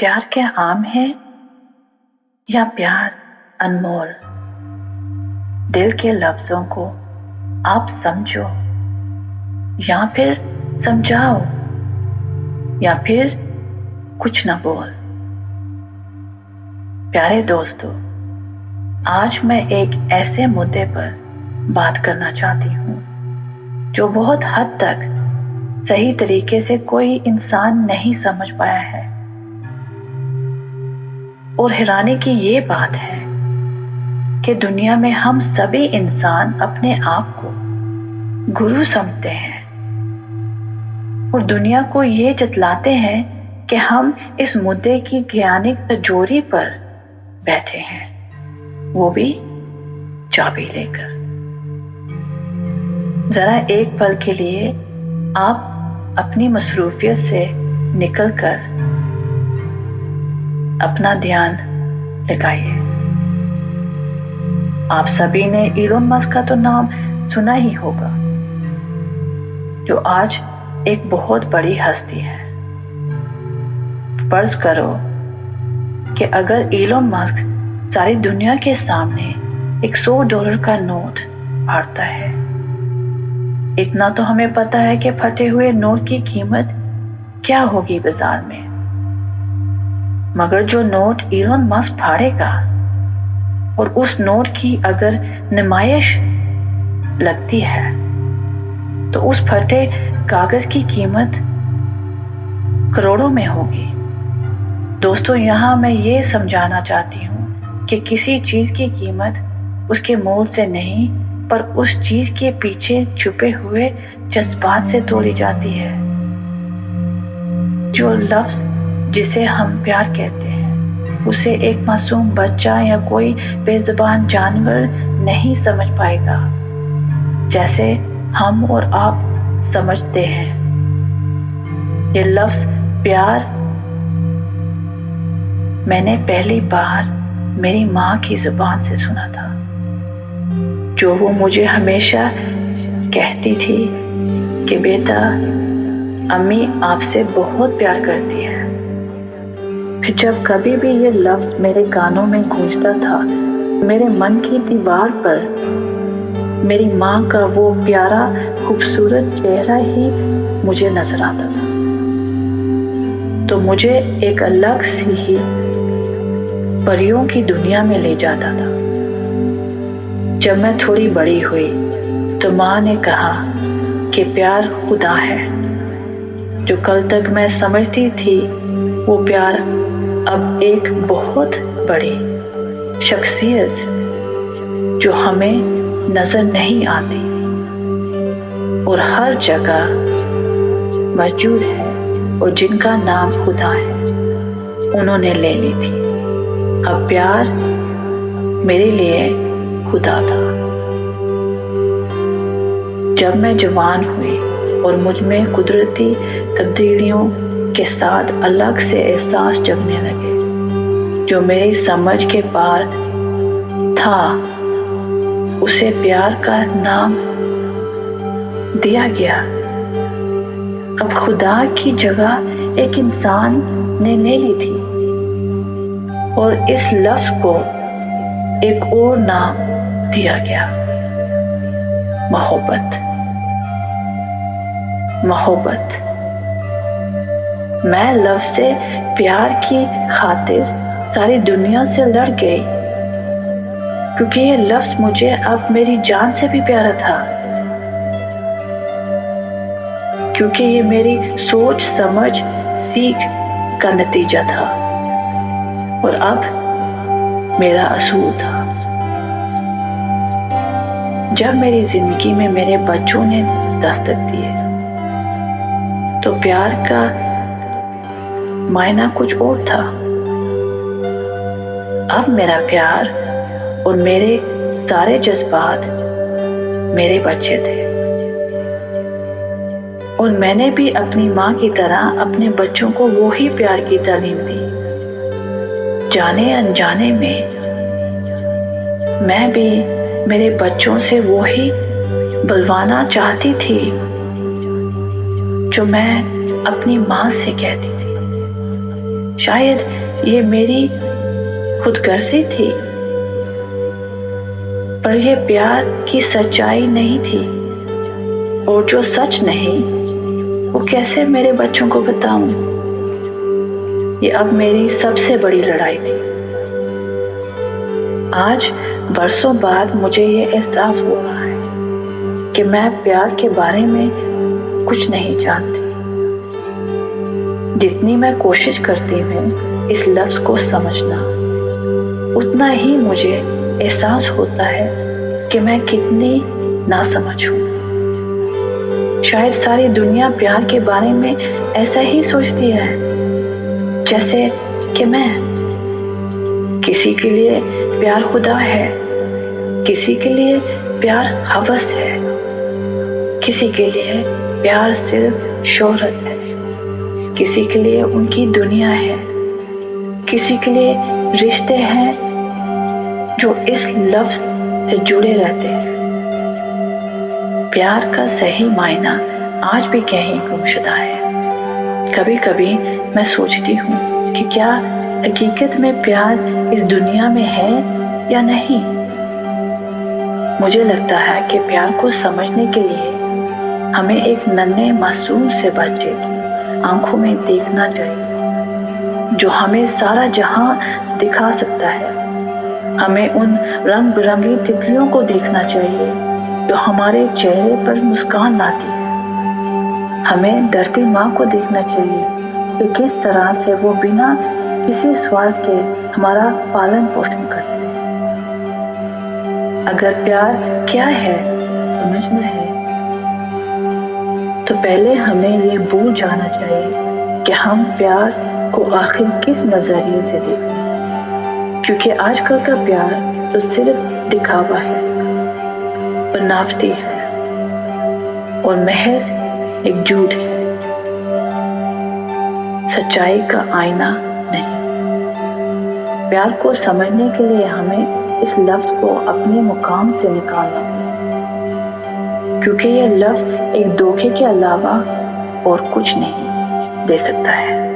प्यार क्या आम है या प्यार अनमोल? दिल के लफ्जों को आप समझो या फिर समझाओ या फिर कुछ न बोल। प्यारे दोस्तों, आज मैं एक ऐसे मुद्दे पर बात करना चाहती हूँ जो बहुत हद तक सही तरीके से कोई इंसान नहीं समझ पाया है। और हैरानी की ये बात है कि दुनिया में हम सभी इंसान अपने आप को गुरु समझते हैं और दुनिया को ये जतलाते हैं कि हम इस मुद्दे की ज्ञानिक तिजोरी पर बैठे हैं, वो भी चाबी लेकर। जरा एक पल के लिए आप अपनी मसरूफियत से निकलकर अपना ध्यान लगाइए। आप सभी ने इलोन मस्क का तो नाम सुना ही होगा, जो आज एक बहुत बड़ी हस्ती है। फर्ज करो कि अगर इलोन मस्क सारी दुनिया के सामने एक $100 का नोट फाड़ता है, इतना तो हमें पता है कि फटे हुए नोट की कीमत क्या होगी बाजार में। मगर जो नोट इलोन मस्क फाड़ेगा और उस नोट की अगर नुमाइश लगती है तो उस फटे कागज की कीमत करोड़ों में होगी। दोस्तों, यहाँ मैं ये समझाना चाहती हूँ कि किसी चीज की कीमत उसके मोल से नहीं, पर उस चीज के पीछे छुपे हुए जज्बात से तोली जाती है। जो लफ्ज जिसे हम प्यार कहते हैं, उसे एक मासूम बच्चा या कोई बेजुबान जानवर नहीं समझ पाएगा, जैसे हम और आप समझते हैं। ये लफ्ज प्यार मैंने पहली बार मेरी माँ की जुबान से सुना था, जो वो मुझे हमेशा कहती थी कि बेटा, अम्मी आपसे बहुत प्यार करती है। फिर जब कभी भी ये लफ्ज मेरे कानों में गूंजता था, मेरे मन की दीवार पर मेरी माँ का वो प्यारा खूबसूरत चेहरा ही मुझे नजर आता था, तो मुझे एक अलग सी ही परियों की दुनिया में ले जाता था। जब मैं थोड़ी बड़ी हुई तो माँ ने कहा कि प्यार खुदा है। जो कल तक मैं समझती थी, वो प्यार अब एक बहुत बड़ी शख्सियत जो हमें नजर नहीं आती और हर जगह मौजूद है और जिनका नाम खुदा है, उन्होंने ले ली थी। अब प्यार मेरे लिए खुदा था। जब मैं जवान हुई और मुझ में कुदरती तब्दीलियों के साथ अलग से एहसास जगने लगे, जो मेरी समझ के पार था, उसे प्यार का नाम दिया गया। अब खुदा की जगह एक इंसान ने ले ली थी और इस लफ्ज को एक और नाम दिया गया, मोहब्बत। मोहब्बत। मैं लफ्ज से प्यार की खातिर सारी दुनिया से लड़ गई, क्योंकि ये लफ्ज मुझे अब मेरी जान से भी प्यारा था, क्योंकि ये मेरी सोच समझ सीख का नतीजा था और अब मेरा असूल था। जब मेरी जिंदगी में मेरे बच्चों ने दस्तक दिए तो प्यार का मायना कुछ और था। अब मेरा प्यार और मेरे सारे जज्बात मेरे बच्चे थे और मैंने भी अपनी माँ की तरह अपने बच्चों को वो ही प्यार की तालीम दी। जाने अनजाने में मैं भी मेरे बच्चों से वो ही बुलवाना चाहती थी जो मैं अपनी माँ से कहती थी। शायद ये मेरी खुदगर्जी थी, पर यह प्यार की सच्चाई नहीं थी, और जो सच नहीं वो कैसे मेरे बच्चों को बताऊं। ये अब मेरी सबसे बड़ी लड़ाई थी। आज बरसों बाद मुझे ये एहसास हो रहा है कि मैं प्यार के बारे में कुछ नहीं जानती। जितनी मैं कोशिश करती हूँ इस लफ्ज को समझना, उतना ही मुझे एहसास होता है कि मैं कितनी नासमझ हूँ। शायद सारी दुनिया प्यार के बारे में ऐसा ही सोचती है जैसे कि मैं। किसी के लिए प्यार खुदा है, किसी के लिए प्यार हवस है, किसी के लिए प्यार सिर्फ शोहरत है, किसी के लिए उनकी दुनिया है, किसी के लिए रिश्ते हैं जो इस लफ्ज से जुड़े रहते हैं। प्यार का सही मायना आज भी कहीं गुमशुदा है। कभी कभी मैं सोचती हूँ कि क्या हकीकत में प्यार इस दुनिया में है या नहीं। मुझे लगता है कि प्यार को समझने के लिए हमें एक नन्हे मासूम से बच्चे की आंखों में देखना चाहिए, जो हमें सारा जहां दिखा सकता है। हमें उन रंग बिरंगी तितलियों को देखना चाहिए जो हमारे चेहरे पर मुस्कान लाती है। हमें डरती माँ को देखना चाहिए कि किस तरह से वो बिना किसी स्वार्थ के हमारा पालन पोषण करते हैं। अगर प्यार क्या है समझना है, तो पहले हमें ये भूल जाना चाहिए कि हम प्यार को आखिर किस नजरिए से देखते हैं। क्योंकि आजकल का प्यार तो सिर्फ दिखावा है, बनावटी है और महज एक झूठ है, सच्चाई का आईना नहीं। प्यार को समझने के लिए हमें इस लफ्ज को अपने मुकाम से निकालना है, क्योंकि यह लफ्ज एक धोखे के अलावा और कुछ नहीं दे सकता है।